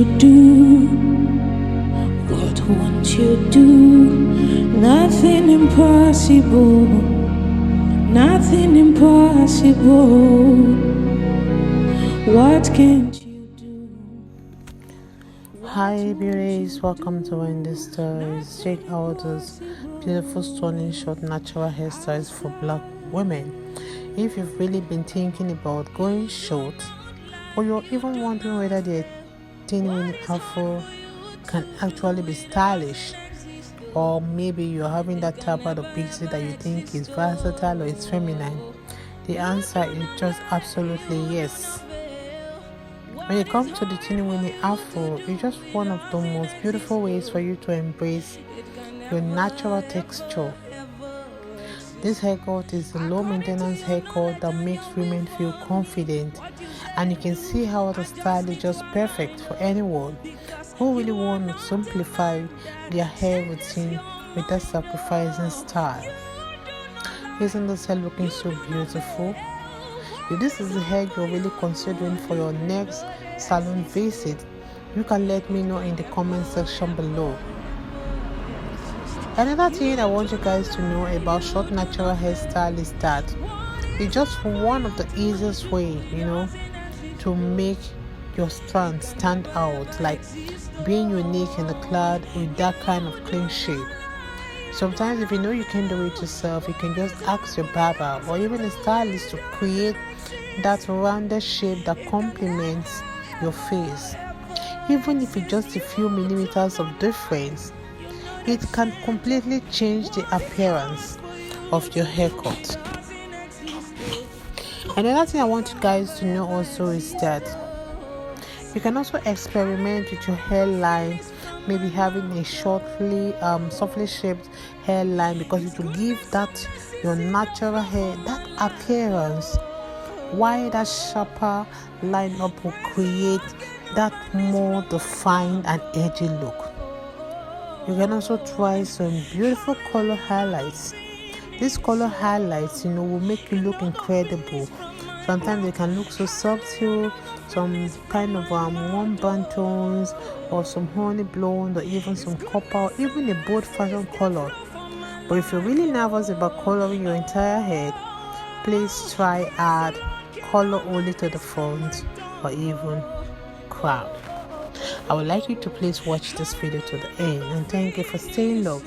you do? What won't you do? Nothing impossible. Nothing impossible. What can't you do? Hi beauties, welcome to Wendy Styles. Check out those beautiful stunning short natural hairstyles for black women. If you've really been thinking about going short, or you're even wondering whether the thin Winnie Afro can actually be stylish, or maybe you're having that tapered or pixie that you think is versatile or it's feminine, the answer is just absolutely yes. When it comes to the thin Winnie Afro, it's just one of the most beautiful ways for you to embrace your natural texture. This haircut is a low maintenance haircut that makes women feel confident, and you can see how the style is just perfect for anyone who really want to simplify their hair routine without sacrificing style. Isn't this hair looking so beautiful? If this is the hair you're really considering for your next salon visit, you can let me know in the comment section below. Another thing I want you guys to know about short natural hairstyle is that it's just one of the easiest way, to make your strand stand out, like being unique in the crowd with that kind of clean shape. Sometimes if you know you can't do it yourself, you can just ask your barber or even a stylist to create that rounded shape that complements your face. Even if it's just a few millimeters of difference, it can completely change the appearance of your haircut. Another thing I want you guys to know also is that you can also experiment with your hairline, maybe having a softly shaped hairline, because it will give that your natural hair that appearance, while that sharper lineup will create that more defined and edgy look. You can also try some beautiful color highlights. These color highlights, will make you look incredible. Sometimes they can look so subtle, some kind of warm burnt tones, or some honey blonde, or even some copper, or even a bold fashion color. But if you're really nervous about coloring your entire head, please try add color only to the front or even crown. I would like you to please watch this video to the end, and thank you for staying logged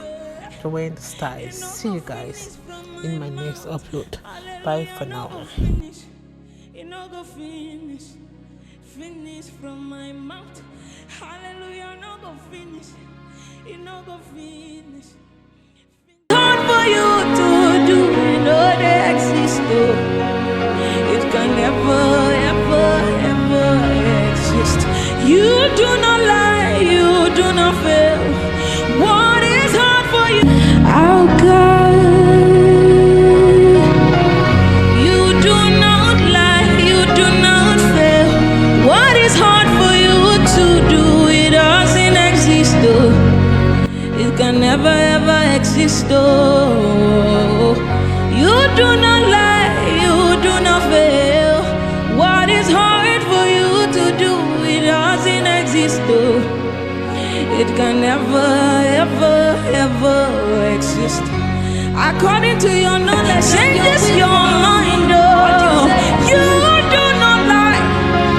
to Wendy Styles. See you guys in my next upload. Bye for now. Finish from my mouth. Hallelujah, no go finish. It no go finish. Hard for you to do, they exist. It can never, ever exist. You do not lie, you do not fail. What is hard for you? Oh God, you do not lie, you do not fail. What is hard for you to do? It doesn't exist, though. It can never ever exist, though. You do not lie, you do not fail. What is hard for you to do? It doesn't exist, though. It can never ever exist. According to your knowledge, changes your mind, oh. You do not lie,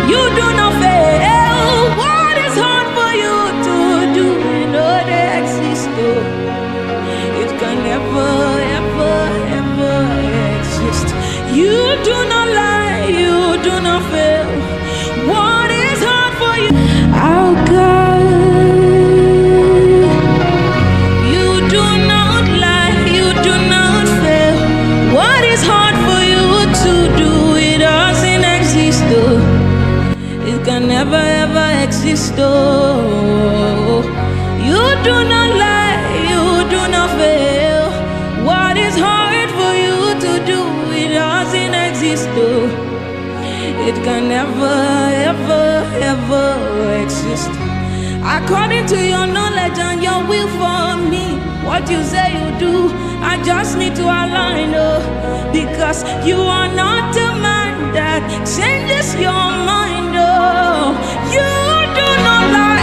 you do not fail. What is hard for you to do? They exist, though. It can never ever exist. You do not lie, you do not fail. What is hard for you? Oh God, you do not lie, you do not fail. What is hard for you to do? It doesn't exist, though. It can never ever exist, though. You do not lie, you do not fail. What is hard for you to do? It doesn't exist, though. It can never ever exist. According to your knowledge and your will for me, what you say you do, I just need to align, oh, because you are not a man that changes your mind, oh. You do not lie.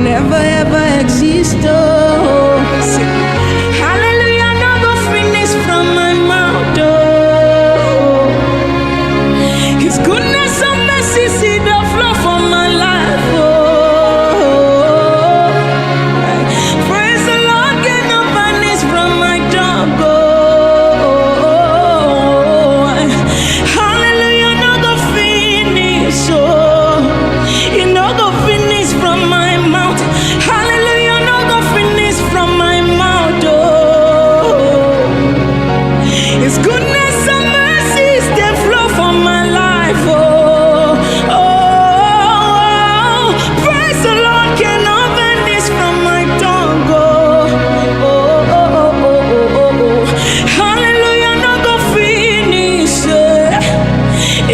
never ever exist. Oh, hallelujah, no go finish from my mouth. Oh, His goodness and mercy see the flow from my life. Oh, praise the Lord, get no vanish from my tongue. Oh, hallelujah, no go finish. Oh, you no go finish from my mouth. Hallelujah, no go finish from my mouth. Oh, His goodness and mercies they flow from my life. Oh, praise the Lord, cannot vanish from my tongue. Hallelujah, no go finish.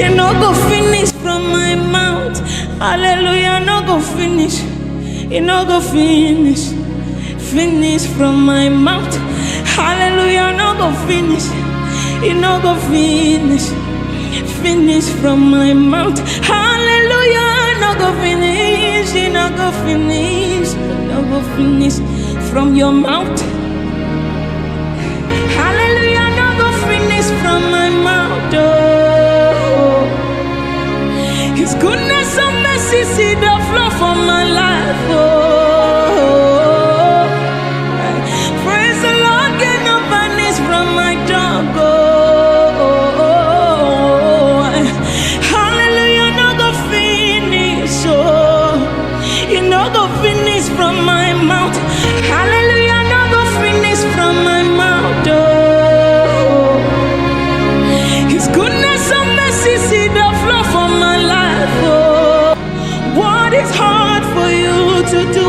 It no go finish from my mouth. Hallelujah, no go finish. It no go finish. Finish from my mouth. Hallelujah, no go finish. It no go finish. Finish from my mouth. Hallelujah, no go finish. It no go finish. No go finish from your mouth. Hallelujah, no go finish from my mouth. Oh, His goodness and mercy see the flow from my life. Oh, praise the Lord, get no vanish from my tongue. Oh, hallelujah, no go finish. Oh, you no go finish from my mouth. Hallelujah, no go finish from my mouth. Oh, His goodness and mercy see the flow from my life. Oh, what is hard for you to do